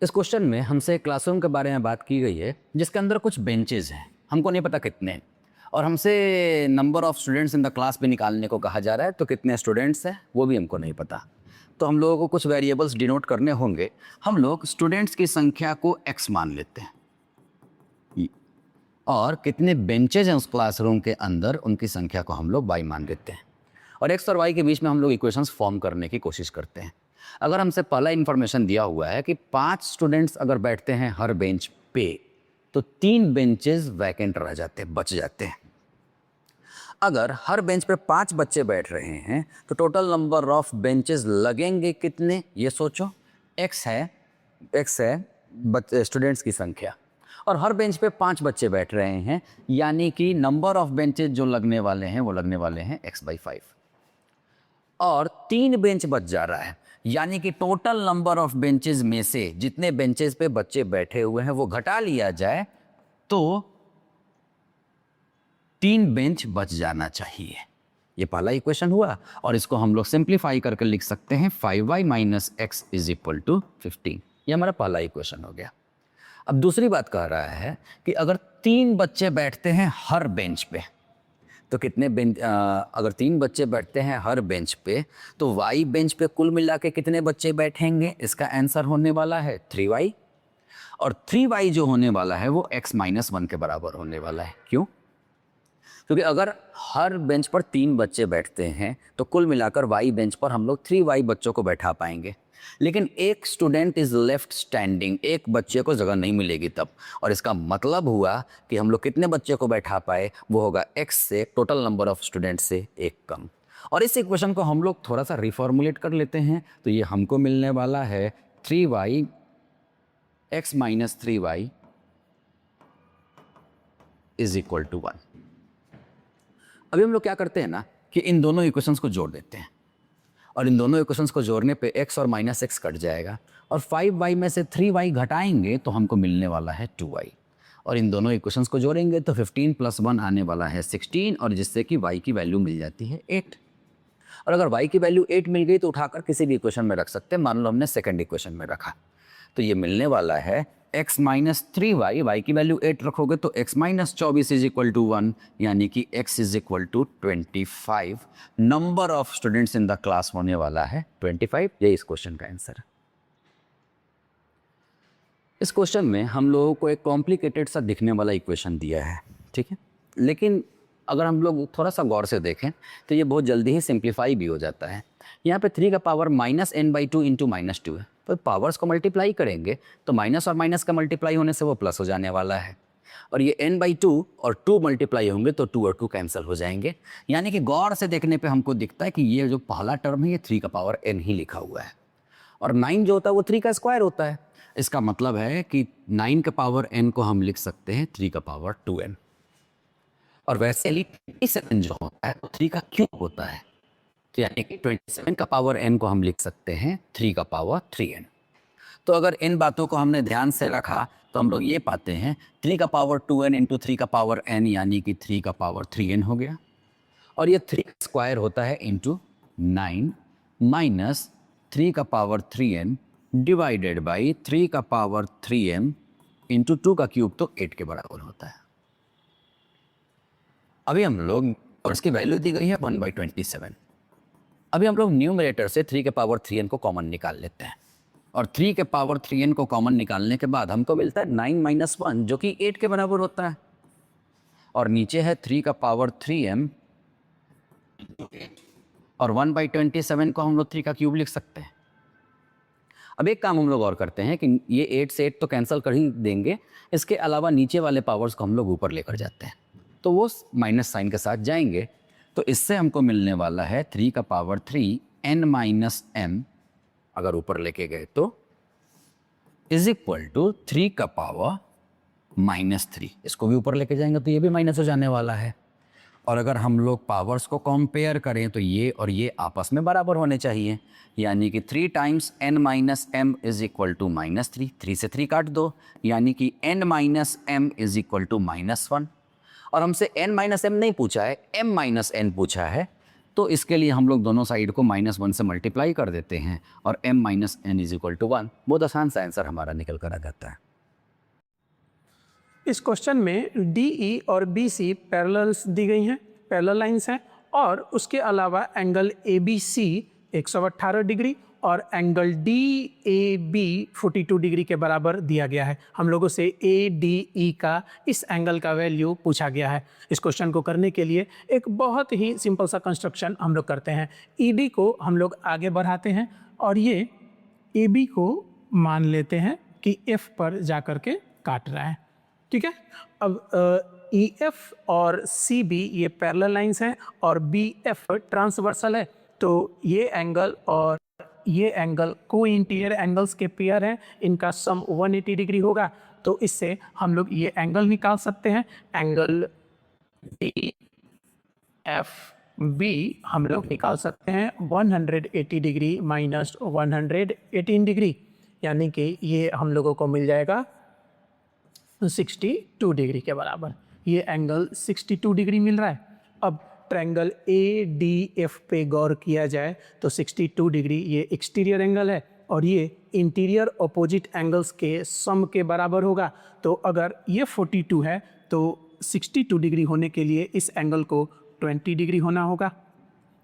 इस क्वेश्चन में हमसे क्लासरूम के बारे में बात की गई है जिसके अंदर कुछ बेंचेज हैं, हमको नहीं पता कितने हैं, और हमसे number of students in the class भी निकालने को कहा जा रहा है, तो कितने स्टूडेंट्स हैं वो भी हमको नहीं पता। तो हम लोगों को कुछ वेरिएबल्स डिनोट करने होंगे। हम लोग स्टूडेंट्स की संख्या को x मान लेते हैं और कितने बेंचेज हैं उस क्लासरूम के अंदर उनकी संख्या को हम लोग y मान लेते हैं, और x और y के बीच में हम लोग इक्वेशंस फॉर्म करने की कोशिश करते हैं। अगर हमसे पहला इन्फॉर्मेशन दिया हुआ है कि 5 स्टूडेंट्स अगर बैठते हैं हर बेंच पे तो 3 बेंचेस वैकेंट रह जाते हैं, बच जाते हैं। अगर हर बेंच पे 5 बच्चे बैठ रहे हैं तो टोटल नंबर ऑफ बेंचेस लगेंगे कितने, ये सोचो। x है स्टूडेंट्स की संख्या, और हर बेंच पे 5 बच्चे बैठ रहे हैं, यानी कि नंबर ऑफ बेंचेस जो लगने वाले हैं वो लगने वाले हैं x/5, और 3 बेंच बच जा रहा है, यानी कि टोटल नंबर ऑफ बेंचेस में से जितने बेंचेस पे बच्चे बैठे हुए हैं वो घटा लिया जाए तो 3 बेंच बच जाना चाहिए। ये पहला इक्वेशन हुआ, और इसको हम लोग सिंप्लीफाई करके लिख सकते हैं 5y - x = 15। ये हमारा पहला इक्वेशन हो गया। अब दूसरी बात कह रहा है कि अगर 3 बच्चे बैठते हैं हर बेंच पे तो कितने बेंच, अगर 3 बच्चे बैठते हैं हर बेंच पे तो y बेंच पे कुल मिला के कितने बच्चे बैठेंगे, इसका आंसर होने वाला है 3y, और 3y जो होने वाला है वो x - 1 के बराबर होने वाला है। क्यों? क्योंकि अगर हर बेंच पर 3 बच्चे बैठते हैं तो कुल मिलाकर y बेंच पर हम लोग 3y बच्चों को बैठा पाएंगे, लेकिन एक स्टूडेंट इज लेफ्ट स्टैंडिंग, एक बच्चे को जगह नहीं मिलेगी तब, और इसका मतलब हुआ कि हम लोग कितने बच्चे को बैठा पाए वो होगा x से टोटल नंबर ऑफ स्टूडेंट से एक कम। और इस इक्वेशन को हम लोग थोड़ा सा रिफॉर्मुलेट कर लेते हैं तो ये हमको मिलने वाला है 3y x - 3y = 1। अभी हम लोग क्या करते हैं ना कि इन दोनों इक्वेशंस को जोड़ देते हैं, और इन दोनों इक्वेशंस को जोड़ने पे x और -x कट जाएगा, और 5y में से 3y घटाएंगे तो हमको मिलने वाला है 2y, और इन दोनों इक्वेशंस को जोड़ेंगे तो 15 + 1 आने वाला है 16, और जिससे कि y की वैल्यू मिल जाती है 8। और अगर y की वैल्यू 8 मिल गई तो उठाकर किसी भी इक्वेशन में रख सकते हैं। मान लो हमने सेकंड इक्वेशन में रखा तो ये मिलने वाला है x - 3y, y की वैल्यू 8 रखोगे तो x - 24 = 1, यानी कि x = 25। Number of students in the class होने वाला है 25। ये इस क्वेश्चन का आंसर है। इस क्वेश्चन में हम लोगों को एक कॉम्प्लिकेटेड सा दिखने वाला इक्वेशन दिया है, ठीक है, लेकिन अगर हम लोग थोड़ा सा गौर से देखें तो ये बहुत जल्दी ही सिंप्लीफाई भी हो जाता है। यहाँ पे 3 का पावर -n/2 × -2 है, तो पावर्स को मल्टीप्लाई करेंगे तो माइनस और माइनस का मल्टीप्लाई होने से वो प्लस हो जाने वाला है, और ये n/2 और 2 मल्टीप्लाई होंगे तो 2 और 2 कैंसिल हो जाएंगे, यानी कि गौर से देखने पे हमको दिखता है कि ये जो पहला टर्म है ये 3 का पावर n ही लिखा हुआ है, और 9 जो होता है वो 3 का स्क्वायर होता है। इसका मतलब है कि 9 का पावर n को हम लिख सकते हैं 3 का पावर 2n, और वैसे ही 27 जो होता है तो 3 का क्यूब होता है, तो यानी कि 27 का पावर n को हम लिख सकते हैं 3 का पावर 3n। तो अगर इन बातों को हमने ध्यान से रखा तो हम लोग ये पाते हैं 3 का पावर 2n × 3 का पावर n, यानी कि 3 का पावर 3n हो गया, और ये 3 का स्क्वायर होता है × 9 माइनस 3 का पावर 3n डिवाइडेड बाई 3 का पावर 3m × 2 का क्यूब, तो 8 के बराबर होता है। अभी हम लोग, और इसकी वैल्यू दी गई है 1/27। अभी हम लोग न्यूमरेटर से 3 के पावर 3n को कॉमन निकाल लेते हैं, और 3 के पावर 3n को कॉमन निकालने के बाद हमको मिलता है 9 - 1 जो कि 8 के बराबर होता है, और नीचे है 3 का पावर 3m, और 1/27 को हम लोग 3 का क्यूब लिख सकते हैं। अब एक काम हम लोग और करते हैं कि ये 8 से 8 तो कैंसिल कर ही देंगे, इसके अलावा नीचे वाले पावर्स को हम लोग ऊपर लेकर जाते हैं, तो वो माइनस साइन के साथ जाएंगे, तो इससे हमको मिलने वाला है 3 का पावर 3n - m, अगर ऊपर लेके गए तो = 3 का पावर -3। इसको भी ऊपर लेके जाएंगे तो ये भी माइनस हो जाने वाला है, और अगर हम लोग पावर्स को कंपेयर करें तो ये और ये आपस में बराबर होने चाहिए, यानी कि 3 × n - m = -3, 3 से 3 काट दो, यानी कि n - m = -1, और हमसे n - m नहीं पूछा है, m - n पूछा है, तो इसके लिए हम लोग दोनों साइड को -1 से मल्टीप्लाई कर देते हैं और m - n = 1। बहुत आसान सा आंसर हमारा निकल कर आ जाता है। इस क्वेश्चन में DE और BC पैरेलल्स दी गई हैं, पैरेलल लाइंस हैं, और उसके अलावा एंगल ABC 118 डिग्री और एंगल DAB 42 डिग्री के बराबर दिया गया है। हम लोगों से ADE का इस एंगल का वैल्यू पूछा गया है। इस क्वेश्चन को करने के लिए एक बहुत ही सिंपल सा कंस्ट्रक्शन हम लोग करते हैं। ED को हम लोग आगे बढ़ाते हैं और ये AB को मान लेते हैं कि F पर जा कर के काट रहा है, ठीक है। अब EF और CB ये पैरेलल लाइंस हैं और BF ट्रांसवर्सल है, तो ये एंगल और ये एंगल को इंटीरियर एंगल्स के पेयर हैं, इनका सम 180 डिग्री होगा। तो इससे हम लोग ये एंगल निकाल सकते हैं। एंगल DFB हम लोग निकाल सकते हैं 180 डिग्री माइनस 118 डिग्री, यानी कि ये हम लोगों को मिल जाएगा 62 डिग्री के बराबर। ये एंगल 62 डिग्री मिल रहा है। अब ट्रायंगल ADF पे गौर किया जाए तो 62 डिग्री ये एक्सटीरियर एंगल है और ये इंटीरियर अपोजिट एंगल्स के सम के बराबर होगा। तो अगर ये 42 है तो 62 डिग्री होने के लिए इस एंगल को 20 डिग्री होना होगा।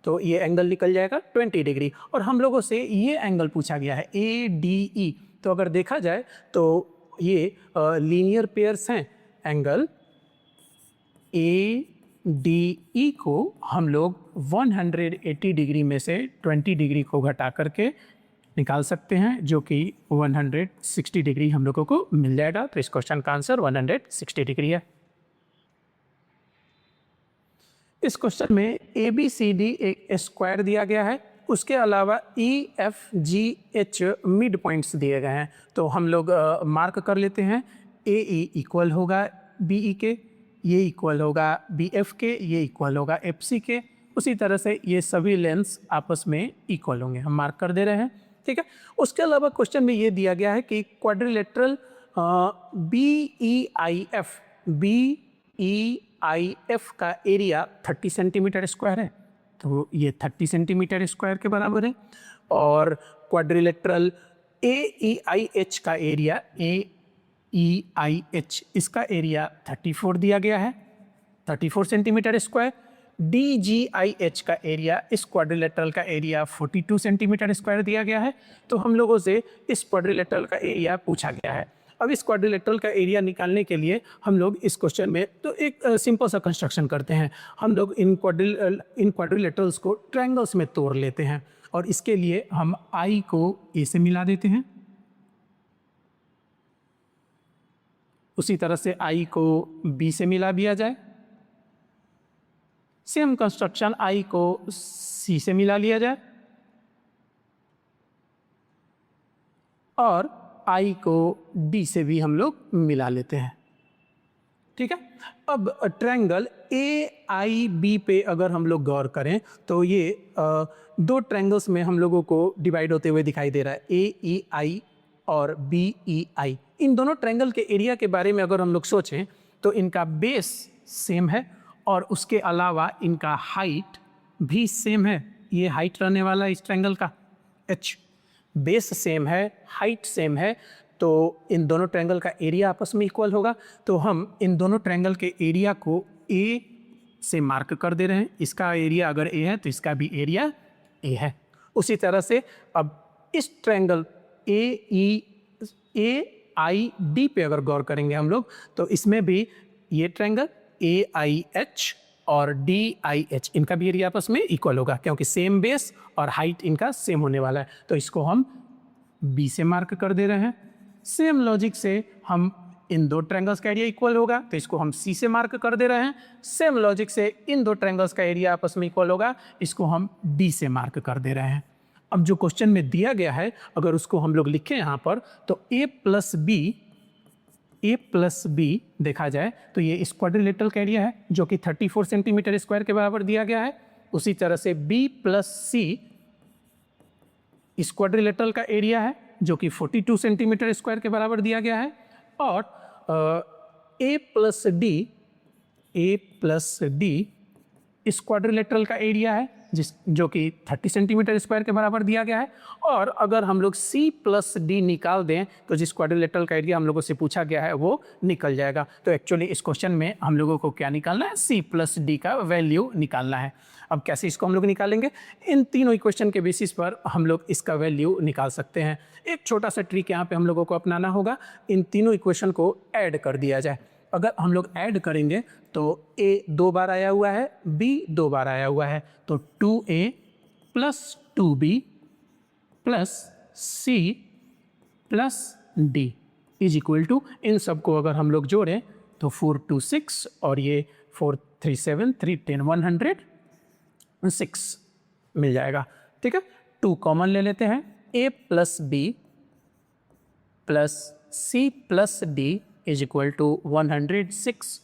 तो ये एंगल निकल जाएगा 20 डिग्री। और हम लोगों से ये एंगल पूछा गया है ADE। तो अगर देखा जाए तो ये लीनियर पेयर्स हैं। एंगल ADE को हम लोग 180 डिग्री में से 20 डिग्री को घटा करके निकाल सकते हैं, जो कि 160 डिग्री हम लोगों को मिल जाएगा। तो इस क्वेश्चन का आंसर 160 डिग्री है। इस क्वेश्चन में ABCD एक स्क्वायर दिया गया है, उसके अलावा EFGH मिड पॉइंट्स दिए गए हैं। तो हम लोग मार्क कर लेते हैं। AE इक्वल होगा BE के, ये इक्वल होगा BF के, ये इक्वल होगा FC के। उसी तरह से ये सभी लेंस आपस में इक्वल होंगे, हम मार्क कर दे रहे हैं, ठीक है। उसके अलावा क्वेश्चन में ये दिया गया है कि क्वाड्रिलेटरल BEIF का एरिया 30 सेंटीमीटर स्क्वायर है, तो ये 30 सेंटीमीटर स्क्वायर के बराबर है। और क्वाड्रिलेटरल AEIH का एरिया AEIH इसका एरिया 34 दिया गया है, 34 सेंटीमीटर स्क्वायर। DGIH का एरिया, इस क्वाड्रिलेटरल का एरिया 42 सेंटीमीटर स्क्वायर दिया गया है। तो हम लोगों से इस क्वाड्रिलेटरल का एरिया पूछा गया है। अब इस क्वाड्रिलेटरल का एरिया निकालने के लिए हम लोग इस क्वेश्चन में तो एक सिंपल सा कंस्ट्रक्शन करते हैं। हम लोग इन क्वाड्रिलेटरल्स को ट्रायंगल्स में तोड़ लेते हैं और इसके लिए हम I को A से मिला देते हैं, उसी तरह से I को B से मिला दिया जाए। सेम कंस्ट्रक्शन I को C से मिला लिया जाए और I को D से भी हम लोग मिला लेते हैं, ठीक है। अब ट्रायंगल AIB पे अगर हम लोग गौर करें तो ये दो ट्रायंगल्स में हम लोगों को डिवाइड होते हुए दिखाई दे रहा है, AEI और BEI। इन दोनों ट्रायंगल के एरिया के बारे में अगर हम लोग सोचें तो इनका बेस सेम है और उसके अलावा इनका हाइट भी सेम है। ये हाइट रहने वाला है इस ट्रायंगल का H, बेस सेम है, हाइट सेम है, तो इन दोनों ट्रायंगल का एरिया आपस में इक्वल होगा। तो हम इन दोनों ट्रायंगल के एरिया को A से मार्क कर दे रहे हैं। इसका एरिया अगर A है तो इसका भी एरिया A है। उसी तरह से अब इस ट्रायंगल AID पे अगर गौर करेंगे हम लोग तो इसमें भी ये ट्रायंगल AIH और DIH इनका भी एरिया आपस में इक्वल होगा, क्योंकि सेम बेस और हाइट इनका सेम होने वाला है। तो इसको हम B से मार्क कर दे रहे हैं। सेम लॉजिक से हम इन दो ट्रायंगल्स का एरिया इक्वल होगा तो इसको हम C से मार्क कर दे रहे हैं। सेम लॉजिक से इन दो ट्रायंगल्स का एरिया आपस में इक्वल होगा, इसको हम D से मार्क कर दे रहे हैं। अब जो क्वेश्चन में दिया गया है अगर उसको हम लोग लिखें यहाँ पर तो A प्लस बी देखा जाए तो ये इस क्वाड्रिलेटरल का एरिया है जो कि 34 सेंटीमीटर स्क्वायर के बराबर दिया गया है। उसी तरह से B प्लस सी इस क्वाड्रिलेटरल का एरिया है जो कि 42 सेंटीमीटर स्क्वायर के बराबर दिया गया है। और A प्लस डी इस क्वाड्रिलेटरल का एरिया है जो कि 30 सेंटीमीटर स्क्वायर के बराबर दिया गया है। और अगर हम लोग C प्लस डी निकाल दें तो जिस क्वाड्रिलेटरल का एरिया हम लोगों से पूछा गया है वो निकल जाएगा। तो एक्चुअली इस क्वेश्चन में हम लोगों को क्या निकालना है, C प्लस डी का वैल्यू निकालना है। अब कैसे इसको हम लोग निकालेंगे, इन तीनों इक्वेशन के बेसिस पर हम लोग इसका वैल्यू निकाल सकते हैं। एक छोटा सा ट्रिक यहाँ पे हम लोगों को अपनाना होगा, इन तीनों इक्वेशन को ऐड कर दिया जाए। अगर हम लोग ऐड करेंगे तो a 2 बार आया हुआ है, b 2 बार आया हुआ है, तो 2a plus 2b plus c plus d is equal to, इन सबको अगर हम लोग जोड़ें तो 4 2 6 और ये 4 3 7 3 10 106 मिल जाएगा। ठीक है, 2 कॉमन ले लेते हैं, a plus b plus c plus d is equal to 106।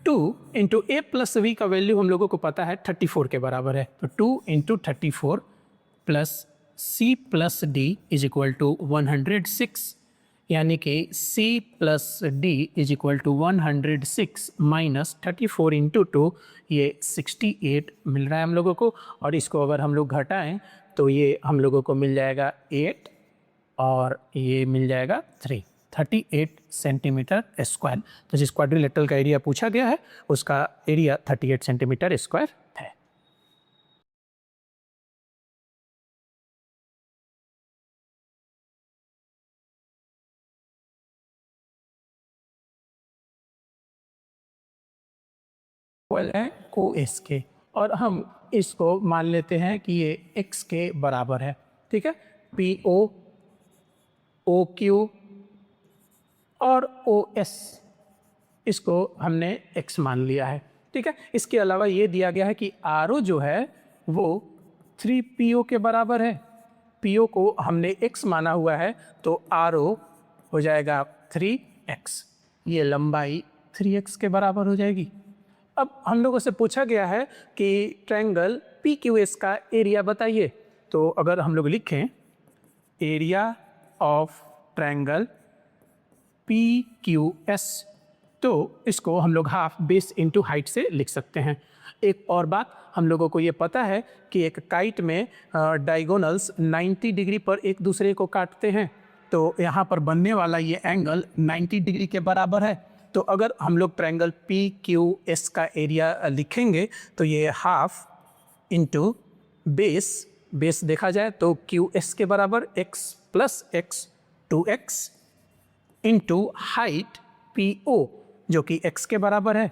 2 into a plus b का वैल्यू हम लोगों को पता है 34 के बराबर है, तो 2 into 34 plus c plus d is equal to 106, यानी कि c plus d is equal to 106 minus 34 into 2, ये 68 मिल रहा है हम लोगों को। और इसको अगर हम लोग घटाएं तो ये हम लोगों को मिल जाएगा 8 और ये मिल जाएगा 38 सेंटीमीटर स्क्वायर। तो जिस क्वाड्रिलेटरल का एरिया पूछा गया है उसका एरिया 38 सेंटीमीटर स्क्वायर है। है को एस के, और हम इसको मान लेते हैं कि ये x के बराबर है। ठीक है, पी ओ, ओ क्यू और ओ एस, इसको हमने x मान लिया है। ठीक है, इसके अलावा ये दिया गया है कि आर ओ जो है वो 3PO के बराबर है। PO को हमने x माना हुआ है तो आर ओ हो जाएगा 3x, ये लंबाई 3x के बराबर हो जाएगी। अब हम लोगों से पूछा गया है कि ट्रायंगल PQS का एरिया बताइए, तो अगर हम लोग लिखें एरिया ऑफ ट्रायंगल PQS, तो इसको हम लोग हाफ बेस इंटू हाइट से लिख सकते हैं। एक और बात, हम लोगों को ये पता है कि एक काइट में डायगोनल्स 90 डिग्री पर एक दूसरे को काटते हैं, तो यहाँ पर बनने वाला ये एंगल 90 डिग्री के बराबर है। तो अगर हम लोग ट्रायंगल PQS का एरिया लिखेंगे तो ये हाफ इंटू बेस देखा जाए तो QS के बराबर x plus x 2x into height PO जो कि x के बराबर है,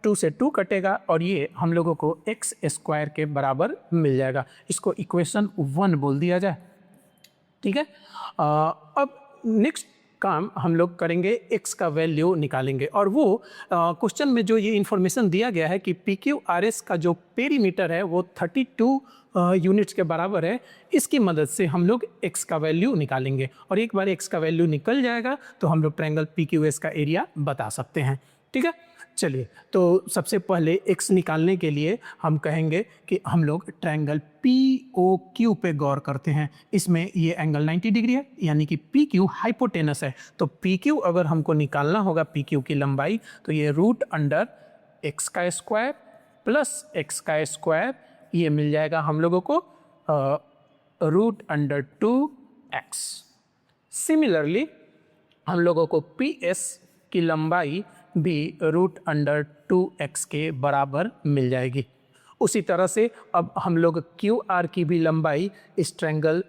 2 से 2 कटेगा और ये हम लोगों को x स्क्वायर के बराबर मिल जाएगा। इसको इक्वेशन 1 बोल दिया जाए। ठीक है, अब नेक्स्ट काम हम लोग करेंगे, x का वैल्यू निकालेंगे। और वो क्वेश्चन में जो ये इन्फॉर्मेशन दिया गया है कि PQRS का जो पेरीमीटर है वो 32 यूनिट्स के बराबर है, इसकी मदद से हम लोग x का वैल्यू निकालेंगे। और एक बार x का वैल्यू निकल जाएगा तो हम लोग ट्रायंगल PQS का एरिया बता सकते हैं। ठीक है, चलिए, तो सबसे पहले x निकालने के लिए हम कहेंगे कि हम लोग ट्रायंगल POQ पे गौर करते हैं। इसमें ये एंगल 90 डिग्री है, यानी कि PQ हाइपोटेनस है। तो PQ अगर हमको निकालना होगा PQ की लंबाई, तो ये रूट अंडर x का स्क्वायर प्लस x का स्क्वायर, ये मिल जाएगा हम लोगों को रूट अंडर 2x। सिमिलरली हम लोगों को PS की लंबाई भी रूट अंडर 2x के बराबर मिल जाएगी। उसी तरह से अब हम लोग QR की भी लंबाई इस ट्रायंगल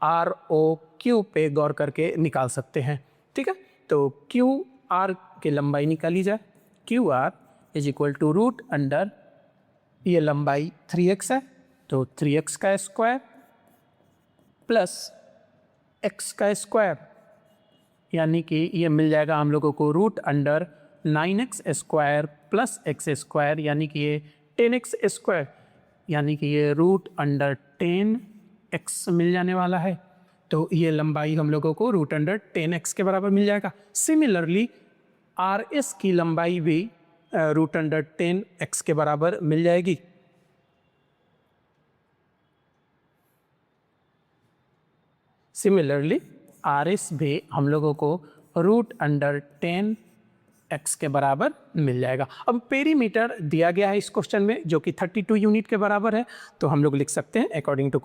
ROQ पे गौर करके निकाल सकते हैं। ठीक है, तो QR की लंबाई निकाली जाए, QR is equal to root under, ये लंबाई 3x है तो 3x का स्क्वायर प्लस x का स्क्वायर, यानी कि ये मिल जाएगा हम लोगों को root under 9x square plus x square, यानी कि ये 10x स्क्वायर, यानी कि ये रूट अंडर 10x मिल जाने वाला है। तो ये लंबाई हम लोगों को रूट अंडर 10x के बराबर मिल जाएगा। सिमिलरली RS की लंबाई भी रूट अंडर 10x के बराबर मिल जाएगी। सिमिलरली RS भी हम लोगों को रूट अंडर 10 x के बराबर मिल जाएगा। अब पेरीमीटर दिया गया है इस क्वेश्चन में जो कि 32 यूनिट के बराबर है, तो हम लोग लिख सकते हैं according to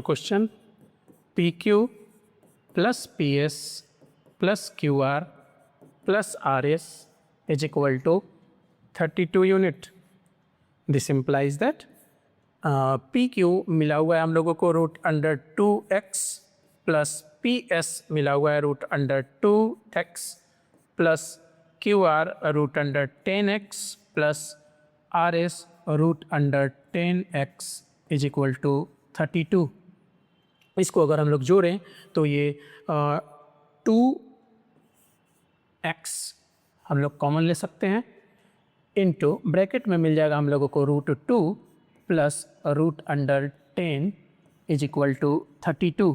question PQ plus PS plus QR plus RS is equal to 32 unit. This implies that PQ मिला हुआ है हम लोगों को √2x प्लस PS मिला हुआ है √2x plus QR √10x plus RS √10x is equal to 32। इसको अगर हम लोग जोड़ें तो ये 2x हम लोग कॉमन ले सकते हैं, इनटू ब्रैकेट में मिल जाएगा हम लोगों को √2 plus √10 is equal to 32।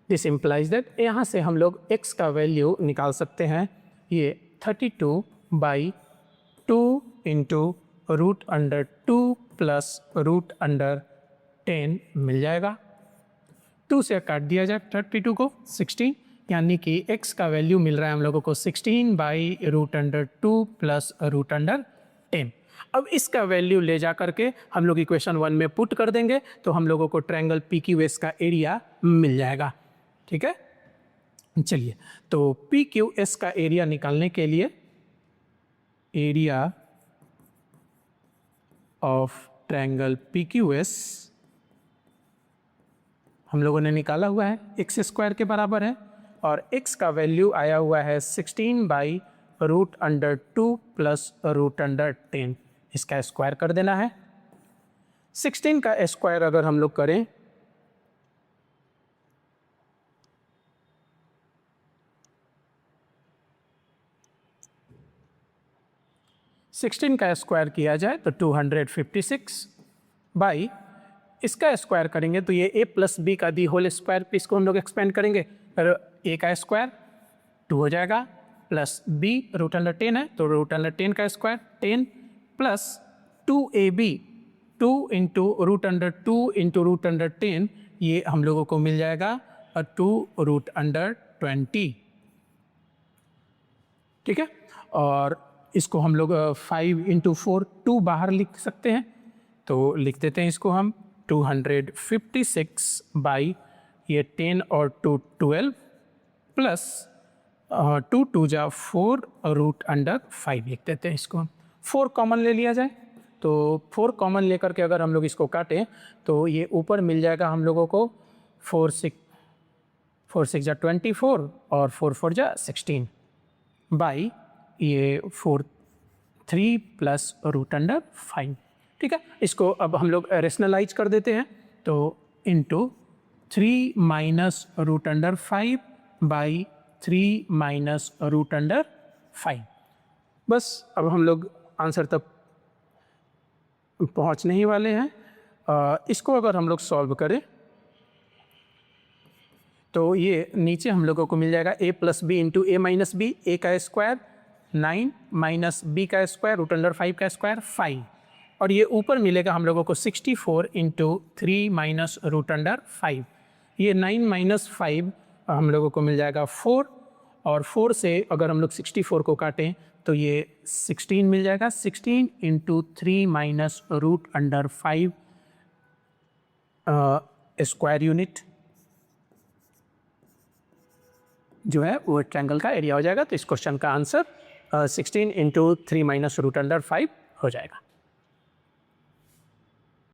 This implies that यहाँ से हम लोग x का वैल्यू निकाल सकते हैं, ये 32/2 इंटू √2 प्लस √10 मिल जाएगा। 2 से काट दिया जाए 32 को 16, यानी कि x का वैल्यू मिल रहा है हम लोगों को 16/√2 प्लस √10। अब इसका वैल्यू ले जा करके हम लोग इक्वेशन 1 में पुट कर देंगे तो हम लोगों को ट्रायंगल PQS का एरिया मिल जाएगा। ठीक है, चलिए तो PQS का एरिया निकालने के लिए एरिया ऑफ ट्रायंगल PQS हम लोगों ने निकाला हुआ है x² के बराबर है और x का वैल्यू आया हुआ है 16/√2 प्लस √10। इसका स्क्वायर कर देना है। 16 का स्क्वायर अगर हम लोग करें का स्क्वायर किया जाए तो 256 बाई इसका स्क्वायर करेंगे तो ये a प्लस बी का दी होल स्क्वायर पे इसको हम लोग एक्सपेंड करेंगे, पर a का स्क्वायर 2 हो जाएगा प्लस b √10 है तो √10 का square 10 plus 2ab 2 into √2 into √10 ये हम लोगों को मिल जाएगा 2√20। ठीक है, और इसको हम लोग 5 इंटू 4 2 बाहर लिख सकते हैं तो लिख देते हैं इसको हम 256 बाई ये 10 और 2 12 प्लस 2 2 जा 4 √5 लिख देते हैं इसको। 4 कॉमन ले लिया जाए तो 4 कॉमन लेकर के अगर हम लोग इसको काटें तो ये ऊपर मिल जाएगा हम लोगों को 4 6 जा 24 और 4 4 जा 16 बाई ये 4 3 प्लस √5। ठीक है, इसको अब हम लोग रेशनलाइज कर देते हैं तो इंटू 3 माइनस √5 बाई 3 माइनस √5। बस अब हम लोग आंसर तक पहुंचने ही वाले हैं। इसको अगर हम लोग सॉल्व करें तो ये नीचे हम लोगों को मिल जाएगा a plus b into a minus b, a का स्क्वायर 9 माइनस b का स्क्वायर √5 का स्क्वायर 5, और ये ऊपर मिलेगा हम लोगों को 64 इंटू 3 माइनस √5। ये 9 माइनस 5 हम लोगों को मिल जाएगा 4, और 4 से अगर हम लोग 64 को काटें तो ये 16 मिल जाएगा। 16 इंटू 3 माइनस √5 स्क्वायर यूनिट जो है वो ट्रायंगल का एरिया हो जाएगा। तो इस क्वेश्चन का आंसर 16 इंटू 3 माइनस √5 हो जाएगा।